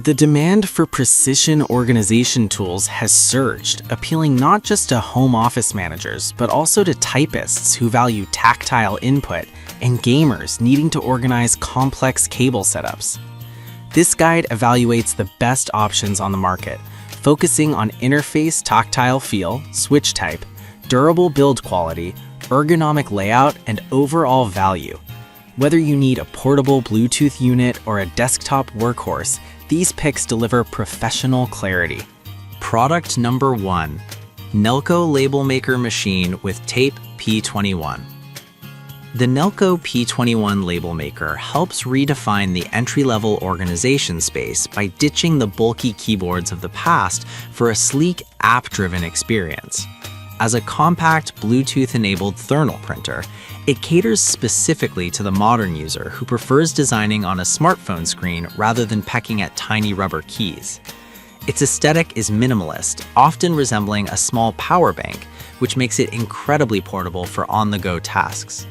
The demand for precision organization tools has surged, appealing not just to home office managers, but also to typists who value tactile input and gamers needing to organize complex cable setups. This guide evaluates the best options on the market, focusing on interface tactile feel, switch type, durable build quality, ergonomic layout, and overall value. Whether you need a portable Bluetooth unit or a desktop workhorse, these picks deliver professional clarity. Product number 1, Nelco Label Maker Machine with Tape P21. The Nelco P21 Label Maker helps redefine the entry-level organization space by ditching the bulky keyboards of the past for a sleek, app-driven experience. As a compact, Bluetooth-enabled thermal printer, it caters specifically to the modern user who prefers designing on a smartphone screen rather than pecking at tiny rubber keys. Its aesthetic is minimalist, often resembling a small power bank, which makes it incredibly portable for on-the-go tasks.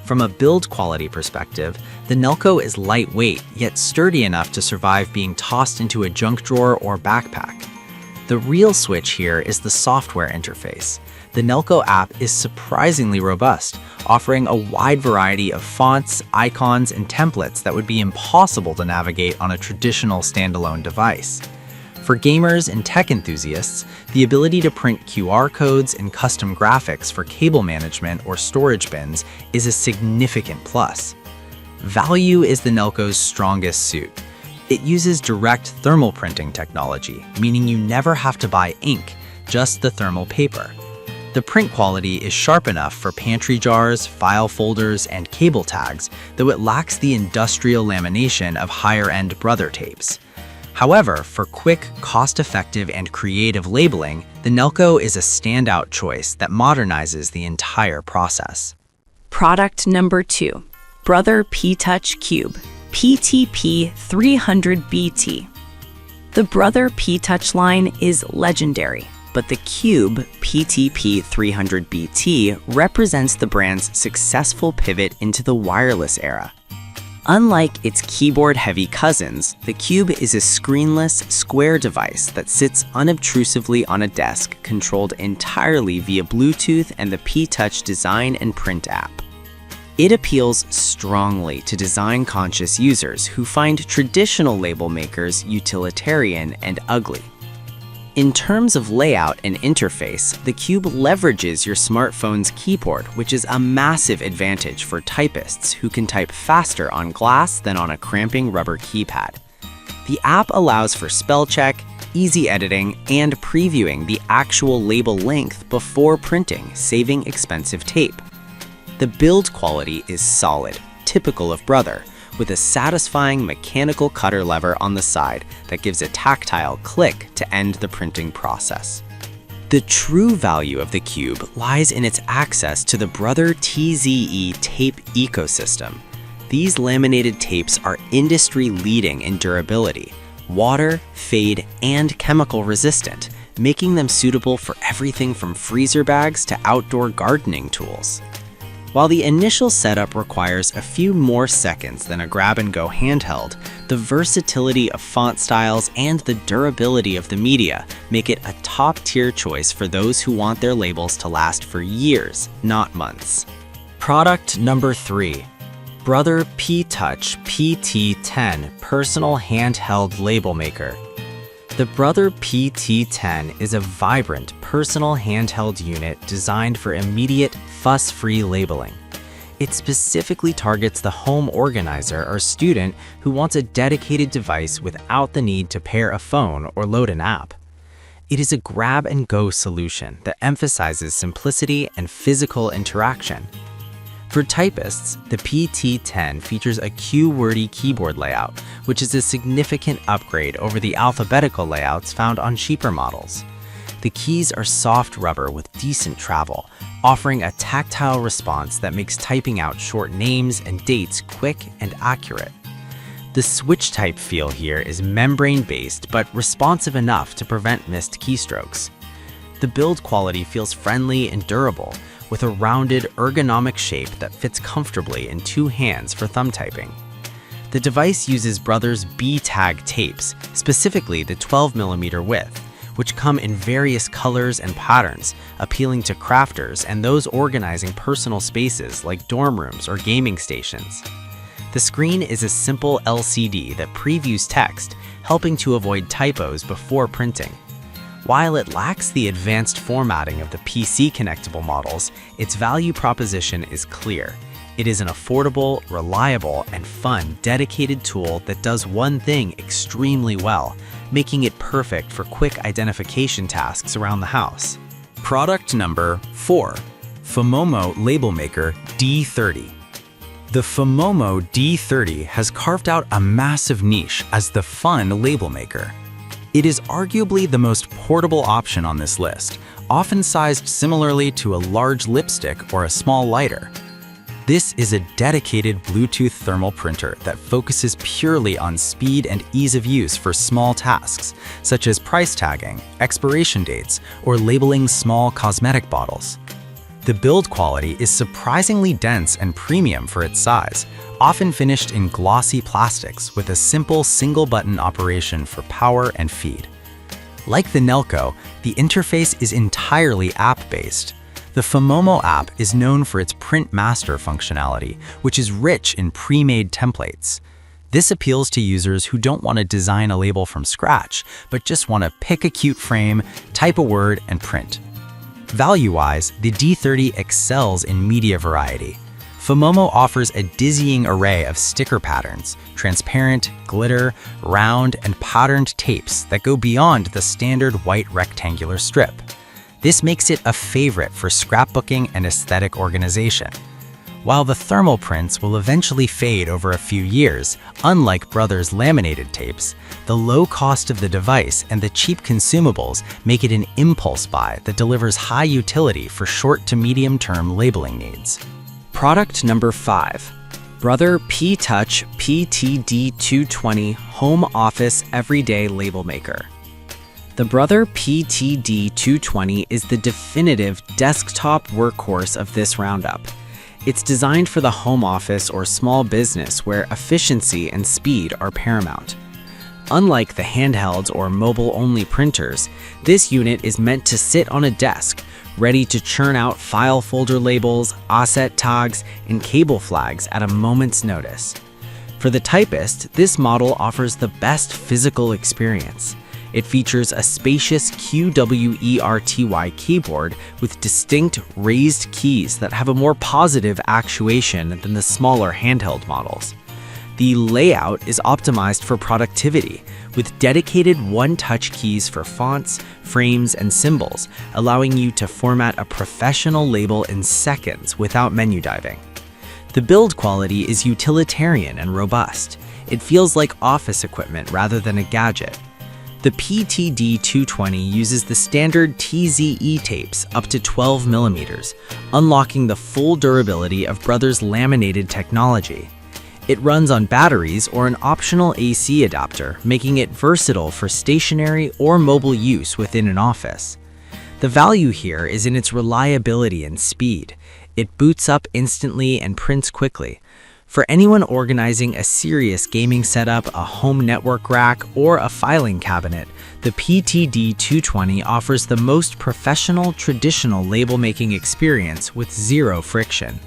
From a build quality perspective, the Nelco is lightweight yet sturdy enough to survive being tossed into a junk drawer or backpack. The real switch here is the software interface. The Nelco app is surprisingly robust, offering a wide variety of fonts, icons, and templates that would be impossible to navigate on a traditional standalone device. For gamers and tech enthusiasts, the ability to print QR codes and custom graphics for cable management or storage bins is a significant plus. Value is the Nelco's strongest suit. It uses direct thermal printing technology, meaning you never have to buy ink, just the thermal paper. The print quality is sharp enough for pantry jars, file folders, and cable tags, though it lacks the industrial lamination of higher-end Brother tapes. However, for quick, cost-effective, and creative labeling, the Nelco is a standout choice that modernizes the entire process. Product number 2, Brother P-Touch Cube, PTP 300BT. The Brother P-Touch line is legendary, but the Cube PTP 300BT represents the brand's successful pivot into the wireless era. Unlike its keyboard-heavy cousins, the Cube is a screenless, square device that sits unobtrusively on a desk controlled entirely via Bluetooth and the P-Touch design and print app. It appeals strongly to design-conscious users who find traditional label makers utilitarian and ugly. In terms of layout and interface, the Cube leverages your smartphone's keyboard, which is a massive advantage for typists who can type faster on glass than on a cramping rubber keypad. The app allows for spell check, easy editing, and previewing the actual label length before printing, saving expensive tape. The build quality is solid, typical of Brother, with a satisfying mechanical cutter lever on the side that gives a tactile click to end the printing process. The true value of the Cube lies in its access to the Brother TZE tape ecosystem. These laminated tapes are industry-leading in durability, water, fade, and chemical resistant, making them suitable for everything from freezer bags to outdoor gardening tools. While the initial setup requires a few more seconds than a grab-and-go handheld, the versatility of font styles and the durability of the media make it a top-tier choice for those who want their labels to last for years, not months. Product number 3, Brother P-Touch PT10 Personal Handheld Label Maker. The Brother PT10 is a vibrant, personal handheld unit designed for immediate, fuss-free labeling. It specifically targets the home organizer or student who wants a dedicated device without the need to pair a phone or load an app. It is a grab-and-go solution that emphasizes simplicity and physical interaction. For typists, the PT10 features a QWERTY keyboard layout, which is a significant upgrade over the alphabetical layouts found on cheaper models. The keys are soft rubber with decent travel, offering a tactile response that makes typing out short names and dates quick and accurate. The switch type feel here is membrane-based but responsive enough to prevent missed keystrokes. The build quality feels friendly and durable, with a rounded, ergonomic shape that fits comfortably in two hands for thumb typing. The device uses Brother's B-tag tapes, specifically the 12mm width, which come in various colors and patterns, appealing to crafters and those organizing personal spaces like dorm rooms or gaming stations. The screen is a simple LCD that previews text, helping to avoid typos before printing. While it lacks the advanced formatting of the PC connectable models, its value proposition is clear. It is an affordable, reliable, and fun dedicated tool that does one thing extremely well, making it perfect for quick identification tasks around the house. Product number 4. Phomemo Label Maker D30. The Phomemo D30 has carved out a massive niche as the fun label maker. It is arguably the most portable option on this list, often sized similarly to a large lipstick or a small lighter. This is a dedicated Bluetooth thermal printer that focuses purely on speed and ease of use for small tasks, such as price tagging, expiration dates, or labeling small cosmetic bottles. The build quality is surprisingly dense and premium for its size, often finished in glossy plastics with a simple single-button operation for power and feed. Like the Nelco, the interface is entirely app-based. The Phomemo app is known for its print master functionality, which is rich in pre-made templates. This appeals to users who don't want to design a label from scratch, but just want to pick a cute frame, type a word, and print. Value-wise, the D30 excels in media variety. Phomemo offers a dizzying array of sticker patterns, transparent, glitter, round, and patterned tapes that go beyond the standard white rectangular strip. This makes it a favorite for scrapbooking and aesthetic organization. While the thermal prints will eventually fade over a few years, unlike Brother's laminated tapes, the low cost of the device and the cheap consumables make it an impulse buy that delivers high utility for short to medium-term labeling needs. Product number 5. Brother P-Touch PTD220 Home Office Everyday Label Maker. The Brother PTD220 is the definitive desktop workhorse of this roundup. It's designed for the home office or small business where efficiency and speed are paramount. Unlike the handhelds or mobile-only printers, this unit is meant to sit on a desk, ready to churn out file folder labels, asset tags, and cable flags at a moment's notice. For the typist, this model offers the best physical experience. It features a spacious QWERTY keyboard with distinct raised keys that have a more positive actuation than the smaller handheld models. The layout is optimized for productivity, with dedicated one-touch keys for fonts, frames, and symbols, allowing you to format a professional label in seconds without menu diving. The build quality is utilitarian and robust. It feels like office equipment rather than a gadget. The PTD220 uses the standard TZE tapes up to 12mm, unlocking the full durability of Brother's laminated technology. It runs on batteries or an optional AC adapter, making it versatile for stationery or mobile use within an office. The value here is in its reliability and speed. It boots up instantly and prints quickly. For anyone organizing a serious gaming setup, a home network rack, or a filing cabinet, the PTD220 offers the most professional, traditional label-making experience with zero friction.